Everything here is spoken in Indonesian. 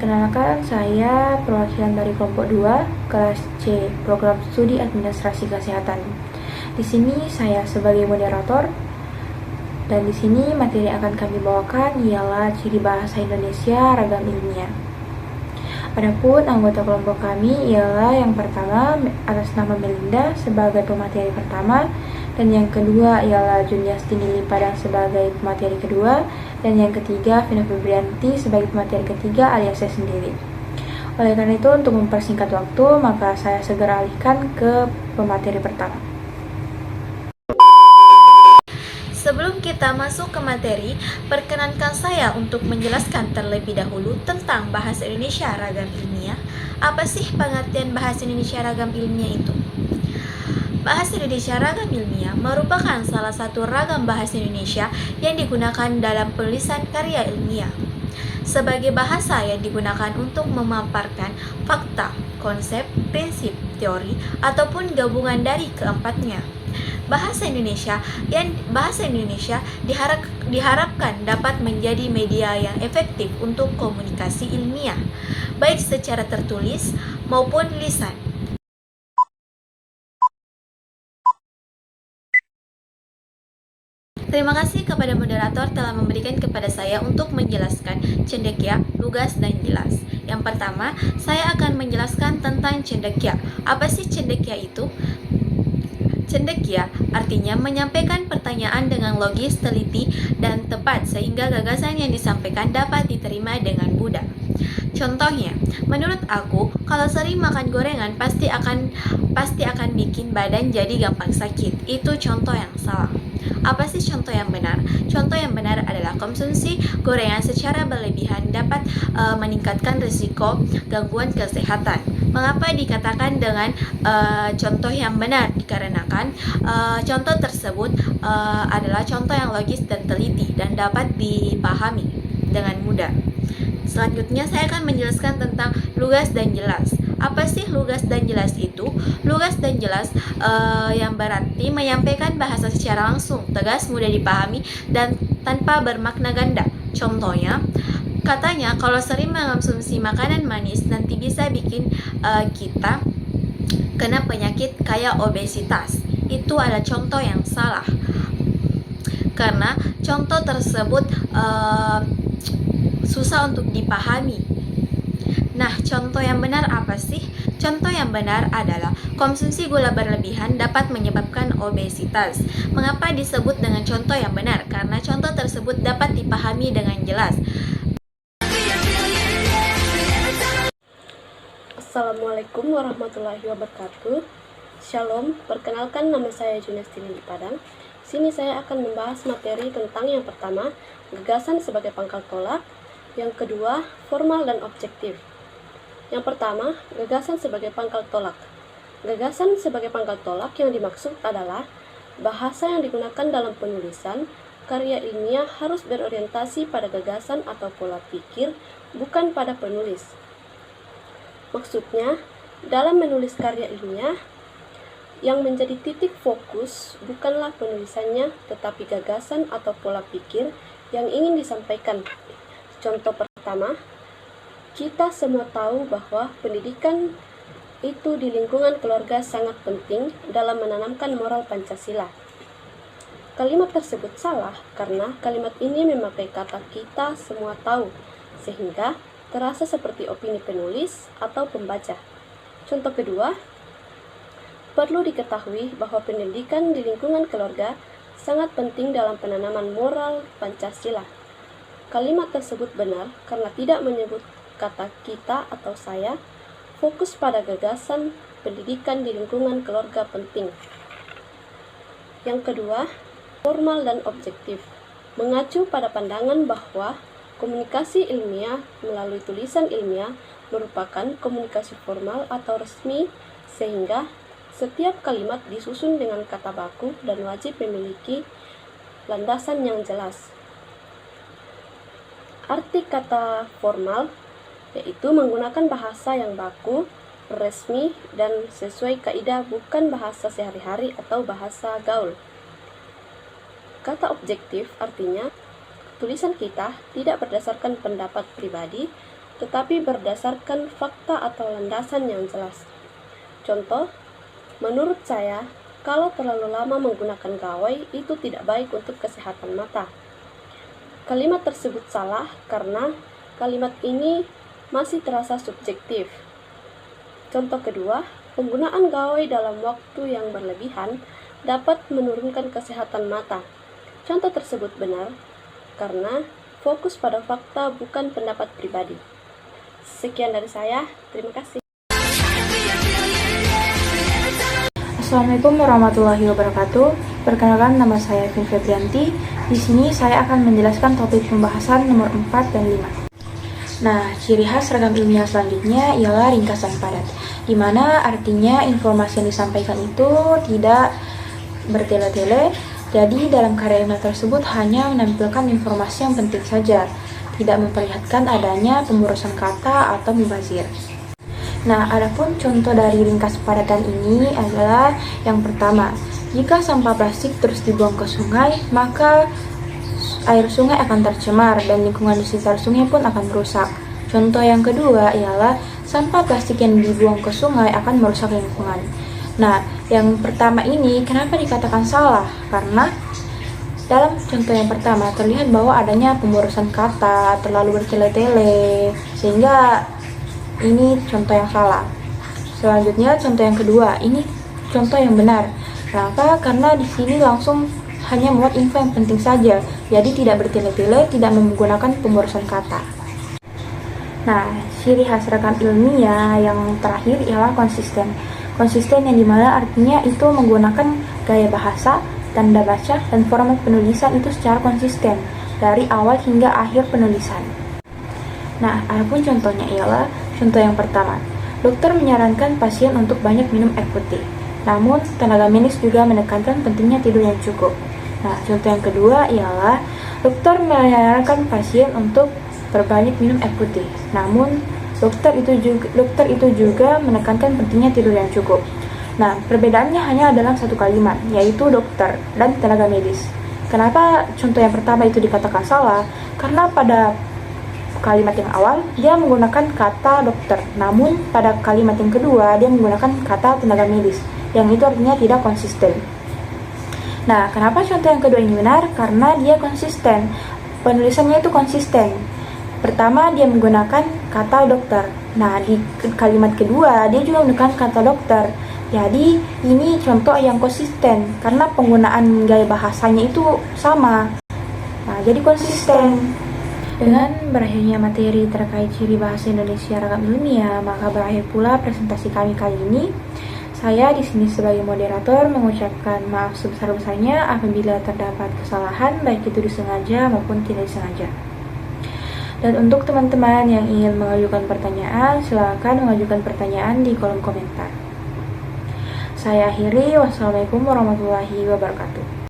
Perkenalkan, saya perwakilan dari kelompok 2, kelas C, program studi administrasi kesehatan. Di sini saya sebagai moderator, dan di sini materi yang akan kami bawakan ialah ciri bahasa Indonesia ragam ilmiah. Adapun anggota kelompok kami ialah yang pertama atas nama Melinda sebagai pemateri pertama, dan yang kedua ialah Juniastini Limpadang sebagai pemateri kedua, dan yang ketiga Vina Febrianti sebagai pemateri ketiga alias saya sendiri. Oleh karena itu, untuk mempersingkat waktu, maka saya segera alihkan ke pemateri pertama. Sebelum kita masuk ke materi, perkenankan saya untuk menjelaskan terlebih dahulu tentang bahasa Indonesia ragam ilmiah. Apa sih pengertian bahasa Indonesia ragam ilmiah itu? Bahasa Indonesia ragam ilmiah merupakan salah satu ragam bahasa Indonesia yang digunakan dalam penulisan karya ilmiah. Sebagai bahasa yang digunakan untuk memaparkan fakta, konsep, prinsip, teori, ataupun gabungan dari keempatnya. Bahasa Indonesia diharapkan dapat menjadi media yang efektif untuk komunikasi ilmiah, baik secara tertulis maupun lisan. Terima kasih kepada moderator telah memberikan kepada saya untuk menjelaskan cendekia, lugas, dan jelas. Yang pertama, saya akan menjelaskan tentang cendekia. Apa sih cendekia itu? Cendekia artinya menyampaikan pertanyaan dengan logis, teliti, dan tepat sehingga gagasan yang disampaikan dapat diterima dengan mudah. Contohnya, menurut aku, kalau sering makan gorengan pasti akan bikin badan jadi gampang sakit. Itu contoh yang salah. Apa sih contoh yang benar? Contoh yang benar adalah konsumsi gorengan secara berlebihan dapat meningkatkan risiko gangguan kesehatan. Mengapa dikatakan dengan contoh yang benar? Dikarenakan contoh tersebut adalah contoh yang logis dan teliti dan dapat dipahami dengan mudah. Selanjutnya saya akan menjelaskan tentang lugas dan jelas. Apa sih lugas dan jelas itu? Lugas dan jelas yang berarti menyampaikan bahasa secara langsung, tegas, mudah dipahami, dan tanpa bermakna ganda. Contohnya, katanya kalau sering mengonsumsi makanan manis nanti bisa bikin kita kena penyakit kayak obesitas. Itu adalah contoh yang salah, karena contoh tersebut susah untuk dipahami. Nah, contoh yang benar apa sih? Contoh yang benar adalah konsumsi gula berlebihan dapat menyebabkan obesitas. Mengapa disebut dengan contoh yang benar? Karena contoh tersebut dapat dipahami dengan jelas. Assalamualaikum warahmatullahi wabarakatuh. Shalom, perkenalkan nama saya Juniastini Limpadang. Sini saya akan membahas materi tentang yang pertama, gagasan sebagai pangkal tolak. Yang kedua, formal dan objektif. Yang pertama, gagasan sebagai pangkal tolak. Gagasan sebagai pangkal tolak yang dimaksud adalah bahasa yang digunakan dalam penulisan karya ilmiah harus berorientasi pada gagasan atau pola pikir, bukan pada penulis. Maksudnya, dalam menulis karya ilmiah, yang menjadi titik fokus bukanlah penulisannya, tetapi gagasan atau pola pikir yang ingin disampaikan. Contoh pertama, kita semua tahu bahwa pendidikan itu di lingkungan keluarga sangat penting dalam menanamkan moral Pancasila. Kalimat tersebut salah karena kalimat ini memakai kata kita semua tahu, sehingga terasa seperti opini penulis atau pembaca. Contoh kedua, perlu diketahui bahwa pendidikan di lingkungan keluarga sangat penting dalam penanaman moral Pancasila. Kalimat tersebut benar karena tidak menyebut kata kita atau saya, fokus pada gagasan pendidikan di lingkungan keluarga penting. Yang kedua, formal dan objektif. Mengacu pada pandangan bahwa komunikasi ilmiah melalui tulisan ilmiah merupakan komunikasi formal atau resmi, sehingga setiap kalimat disusun dengan kata baku dan wajib memiliki landasan yang jelas. Arti kata formal yaitu menggunakan bahasa yang baku, resmi, dan sesuai kaidah, bukan bahasa sehari-hari atau bahasa gaul. Kata objektif artinya tulisan kita tidak berdasarkan pendapat pribadi tetapi berdasarkan fakta atau landasan yang jelas. Contoh, menurut saya, kalau terlalu lama menggunakan gawai itu tidak baik untuk kesehatan mata. Kalimat tersebut salah karena kalimat ini masih terasa subjektif. Contoh kedua, penggunaan gawai dalam waktu yang berlebihan dapat menurunkan kesehatan mata. Contoh tersebut benar karena fokus pada fakta bukan pendapat pribadi. Sekian dari saya, terima kasih. Assalamualaikum warahmatullahi wabarakatuh. Perkenalkan, nama saya Vin Febrianti. Di sini saya akan menjelaskan topik pembahasan nomor 4 dan 5. Nah, ciri khas ragam ilmiah selanjutnya ialah ringkasan padat, di mana artinya informasi yang disampaikan itu tidak bertele-tele. Jadi dalam karya ilmiah tersebut hanya menampilkan informasi yang penting saja, tidak memperlihatkan adanya pemborosan kata atau mubazir. Nah, adapun contoh dari ringkas padatan ini adalah yang pertama, jika sampah plastik terus dibuang ke sungai, maka air sungai akan tercemar dan lingkungan di sekitar sungai pun akan rusak. Contoh yang kedua ialah sampah plastik yang dibuang ke sungai akan merusak lingkungan. Nah, yang pertama ini kenapa dikatakan salah? Karena dalam contoh yang pertama terlihat bahwa adanya pemborosan kata, terlalu bertele-tele, sehingga ini contoh yang salah. Selanjutnya contoh yang kedua, ini contoh yang benar. Kenapa? Karena di sini langsung hanya muat info yang penting saja, jadi tidak bertele-tele, tidak menggunakan pemborosan kata. Nah, ciri khas rekam ilmiah yang terakhir ialah konsisten. Konsisten yang dimana artinya itu menggunakan gaya bahasa, tanda baca, dan format penulisan itu secara konsisten dari awal hingga akhir penulisan. Nah, adapun contohnya ialah contoh yang pertama, dokter menyarankan pasien untuk banyak minum air putih. Namun, tenaga medis juga menekankan pentingnya tidur yang cukup. Nah, contoh yang kedua ialah dokter menyarankan pasien untuk berbanyak minum air putih. Namun, dokter itu juga menekankan pentingnya tidur yang cukup. Nah, perbedaannya hanya dalam satu kalimat, yaitu dokter dan tenaga medis. Kenapa contoh yang pertama itu dikatakan salah? Karena pada kalimat yang awal dia menggunakan kata dokter, namun pada kalimat yang kedua dia menggunakan kata tenaga medis, yang itu artinya tidak konsisten. Nah, kenapa contoh yang kedua ini benar? Karena dia konsisten, penulisannya itu konsisten. Pertama dia menggunakan kata dokter, nah di kalimat kedua dia juga menggunakan kata dokter. Jadi ini contoh yang konsisten karena penggunaan gaya bahasanya itu sama. Nah, jadi konsisten. Dengan berakhirnya materi terkait ciri bahasa Indonesia ragam ilmiah, maka berakhir pula presentasi kami kali ini. Saya di sini sebagai moderator mengucapkan maaf sebesar-besarnya apabila terdapat kesalahan, baik itu disengaja maupun tidak disengaja. Dan untuk teman-teman yang ingin mengajukan pertanyaan, silakan mengajukan pertanyaan di kolom komentar. Saya akhiri, wassalamualaikum warahmatullahi wabarakatuh.